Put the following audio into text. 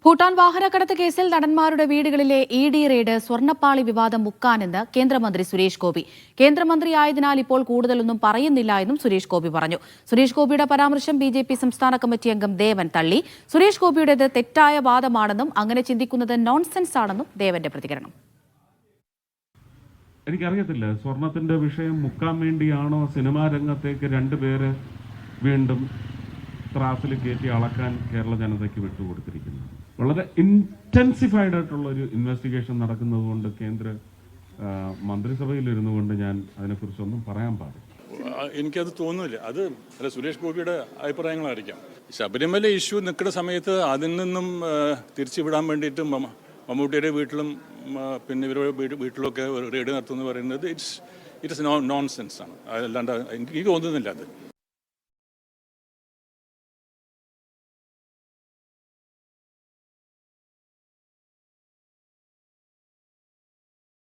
ഭൂട്ടാൻ വാഹനക്കടത്ത് കേസിൽ നടന്മാരുടെ വീടുകളിലെ ED raid സ്വർണ്ണപ്പാളി വിവാദം മുക്കാനെന്ന് കേന്ദ്രമന്ത്രി സുരേഷ് ഗോപി. കേന്ദ്രമന്ത്രിയായതിനാൽ ഇപ്പോൾ കൂടുതലൊന്നും പറയുന്നില്ല എന്നും സുരേഷ് ഗോപി പറഞ്ഞു. സുരേഷ് ഗോപിയുടെ പരാമർശം ബിജെപി സംസ്ഥാന കമ്മിറ്റി അംഗം ദേവൻ തള്ളി. സുരേഷ് ഗോപിയുടേത് തെറ്റായ വാദമാണെന്നും അങ്ങനെ ചിന്തിക്കുന്നത് നോൺസെൻസ് ആണെന്നും ദേവന്റെ പ്രതികരണം. എനിക്കറിയത്തില്ല, സ്വർണത്തിന്റെ വിഷയം മുക്കാൻ വേണ്ടിയാണോ സിനിമാ രംഗത്തേക്ക് രണ്ടുപേര് വീണ്ടും ത്രാസിൽ കയറ്റി അളക്കാൻ കേരള ജനതയ്ക്ക് വിട്ടുകൊടുത്തിരിക്കുന്നത്. വളരെ ഇന്റൻസിഫൈഡ് ആയിട്ടുള്ള ഒരു ഇൻവെസ്റ്റിഗേഷൻ നടക്കുന്നത് കൊണ്ട് കേന്ദ്ര മന്ത്രിസഭയിൽ ഇരുന്നു കൊണ്ട് ഞാൻ അതിനെക്കുറിച്ചൊന്നും പറയാൻ പാടില്ല. എനിക്കത് തോന്നുന്നില്ല. അത് സുരേഷ് ഗോപിയുടെ അഭിപ്രായങ്ങളായിരിക്കാം. ശബരിമല ഇഷ്യൂ നിൽക്കുന്ന സമയത്ത് അതിൽ നിന്നും തിരിച്ചുവിടാൻ വേണ്ടിയിട്ട് മമ്മൂട്ടിയുടെ വീട്ടിലും പിന്നെ ഇവരുടെ വീട്ടിലൊക്കെ റെയ്ഡ് നടത്തുമെന്ന് പറയുന്നത് ഇറ്റ്സ് നോൺസെൻസ് ആണ്. അല്ലാണ്ട് എനിക്ക് തോന്നുന്നില്ല അത്.